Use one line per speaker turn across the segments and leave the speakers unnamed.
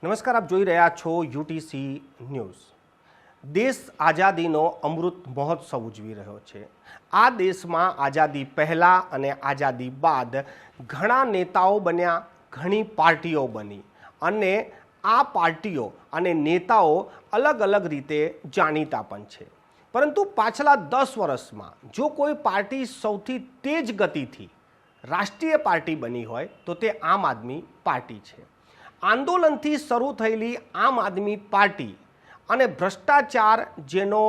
નમસ્કાર, આપ જોઈ રહ્યા છો યુટીસી ન્યૂઝ। દેશ આઝાદીનો અમૃત મહોત્સવ ઉજવી રહ્યો છે। આ દેશમાં આઝાદી પહેલાં અને આઝાદી બાદ ઘણા નેતાઓ બન્યા, ઘણી પાર્ટીઓ બની અને આ પાર્ટીઓ અને નેતાઓ અલગ અલગ રીતે જાણીતા પણ છે। પરંતુ પાછલા 10 વર્ષમાં જો કોઈ પાર્ટી સૌથી તેજ ગતિથી રાષ્ટ્રીય પાર્ટી બની હોય તો તે આમ આદમી પાર્ટી છે। આંદોલનથી શરૂ થયેલી આમ આદમી પાર્ટી અને ભ્રષ્ટાચાર જેનો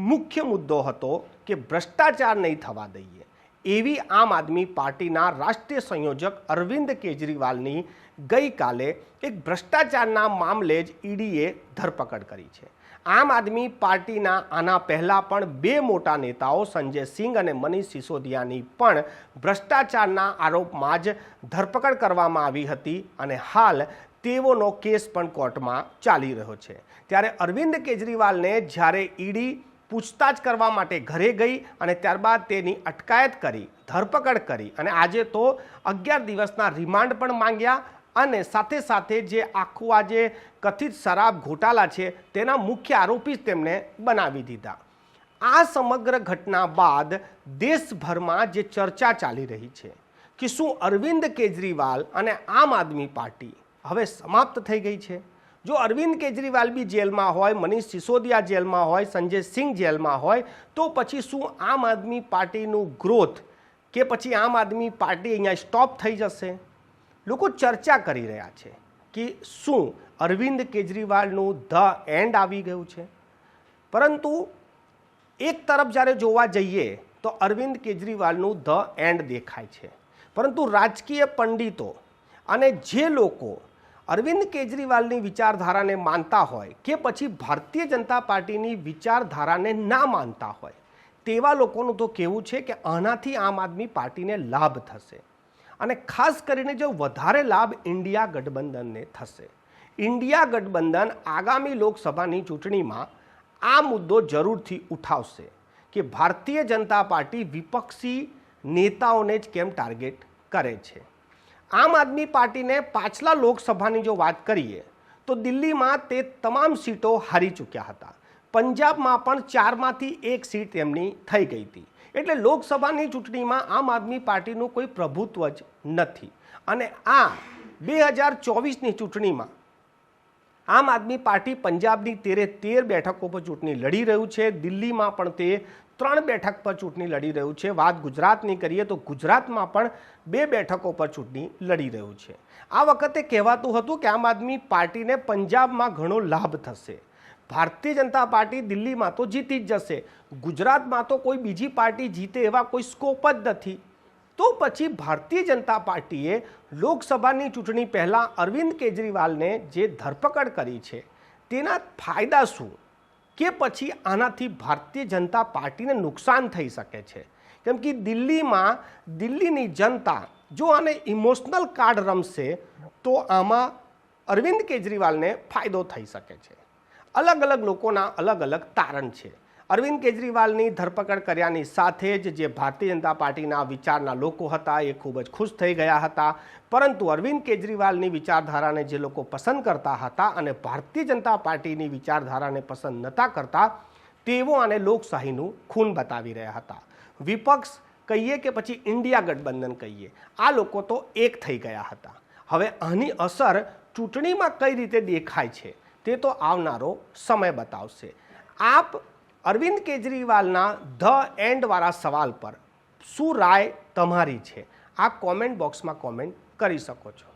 મુખ્ય મુદ્દો હતો કે ભ્રષ્ટાચાર નહીં થવા દઈએ, એવી આમ આદમી પાર્ટીના રાષ્ટ્રીય સંયોજક અરવિંદ કેજરીવાલની ગઈકાલે એક ભ્રષ્ટાચારના મામલે જ ઈડીએ ધરપકડ કરી છે। આમ આદમી પાર્ટીના આના પહેલાં પણ 2 મોટા નેતાઓ સંજય સિંઘ અને મનીષ સિસોદિયાની પણ ભ્રષ્ટાચારના આરોપમાં જ ધરપકડ કરવામાં આવી હતી અને હાલ તેઓનો કેસ પણ કોર્ટમાં ચાલી રહ્યો છે। ત્યારે અરવિંદ કેજરીવાલને જ્યારે ઈડી પૂછતાછ કરવા માટે ઘરે ગઈ અને ત્યારબાદ તેની અટકાયત કરી, ધરપકડ કરી અને આજે તો 11 દિવસના રિમાન્ડ પણ માંગ્યા અને સાથે સાથે જે આખું આજે કથિત શરાબ ઘોટાલા છે તેના મુખ્ય આરોપી તેમને બનાવી દીધા। આ સમગ્ર ઘટના બાદ દેશભરમાં જે ચર્ચા ચાલી રહી છે કે શું અરવિંદ કેજરીવાલ અને આમ આદમી પાર્ટી હવે સમાપ્ત થઈ ગઈ છે? જો અરવિંદ કેજરીવાલ બી જેલમાં હોય, મનીષ સિસોદિયા જેલમાં હોય, સંજય સિંઘ જેલમાં હોય તો પછી શું આમ આદમી પાર્ટીનું ગ્રોથ કે પછી આમ આદમી પાર્ટી અહીંયા સ્ટોપ થઈ જશે? લોકો ચર્ચા કરી રહ્યા છે કે શું અરવિંદ કેજરીવાલનું ધ એન્ડ આવી ગયું છે? પરંતુ એક તરફ જ્યારે જોવા જઈએ તો અરવિંદ કેજરીવાલનું ધ એન્ડ દેખાય છે, પરંતુ રાજકીય પંડિતો અને જે લોકો અરવિંદ કેજરીવાલની વિચારધારાને માનતા હોય કે પછી ભારતીય જનતા પાર્ટીની વિચારધારાને ના માનતા હોય તેવા લોકોનું તો કહેવું છે કે આનાથી આમ આદમી પાર્ટીને લાભ થશે અને ખાસ કરીને જો વધારે લાભ ઇન્ડિયા ગઠબંધનને થશે। ઇન્ડિયા ગઠબંધન આગામી લોકસભાની ચૂંટણીમાં આ મુદ્દો જરૂરથી ઉઠાવશે કે ભારતીય જનતા પાર્ટી વિપક્ષી નેતાઓને જ કેમ ટાર્ગેટ કરે છે। આમ આદમી પાર્ટીને પાછલા લોકસભાની જો વાત કરીએ તો દિલ્હીમાં તે તમામ સીટો હારી ચૂક્યા હતા, પંજાબમાં પણ 4માંથી 1 સીટ તેમની થઈ ગઈ હતી, એટલે લોકસભાની ચૂંટણીમાં આમ આદમી પાર્ટીનું કોઈ પ્રભુત્વ જ નથી અને આ 2024ની ચૂંટણીમાં આમ આદમી પાર્ટી પંજાબની 13 બેઠકો પર ચૂંટણી લડી રહ્યું છે, દિલ્હીમાં પણ તે 3 બેઠક પર ચૂંટણી લડી રહ્યું છે। વાત ગુજરાતની કરીએ તો ગુજરાતમાં પણ 2 બેઠકો પર ચૂંટણી લડી રહ્યું છે। આ વખતે કહેવાતું હતું કે આમ આદમી પાર્ટીને પંજાબમાં ઘણો લાભ થશે, ભારતીય જનતા પાર્ટી દિલ્હીમાં તો જીતી જ જશે, ગુજરાતમાં તો કોઈ બીજી પાર્ટી જીતે એવા કોઈ સ્કોપ જ નથી। તો પછી ભારતીય જનતા પાર્ટીએ લોકસભાની ચૂંટણી પહેલાં અરવિંદ કેજરીવાલને જે ધરપકડ કરી છે તેના ફાયદા શું કે પછી આનાથી ભારતીય જનતા પાર્ટીને નુકસાન થઈ શકે છે? કેમ કે દિલ્હીની જનતા જો આને ઇમોશનલ કાર્ડ રમશે તો આમાં અરવિંદ કેજરીવાલને ફાયદો થઈ શકે છે। અલગ અલગ લોકોના અલગ અલગ તારણ છે। અરવિંદ કેજરીવાલની ધરપકડ કર્યાની સાથે જ જે ભારતીય જનતા પાર્ટીના વિચારના લોકો હતા એ ખૂબ જ ખુશ થઈ ગયા હતા, પરંતુ અરવિંદ કેજરીવાલની વિચારધારાને જે લોકો પસંદ કરતા હતા અને ભારતીય જનતા પાર્ટીની વિચારધારાને પસંદ નહોતા કરતા તેઓ આને લોકશાહીનું ખૂન બતાવી રહ્યા હતા। વિપક્ષ કહીએ કે પછી ઇન્ડિયા ગઠબંધન કહીએ, આ લોકો તો એક થઈ ગયા હતા। હવે આની અસર ચૂંટણીમાં કઈ રીતે દેખાય છે તે તો આવનારો સમય બતાવશે। આપ અરવિંદ કેજરીવાલના ધ એન્ડવાળા સવાલ પર શું રાય તમારી છે? આપ કોમેન્ટ બોક્સમાં કોમેન્ટ કરી શકો છો।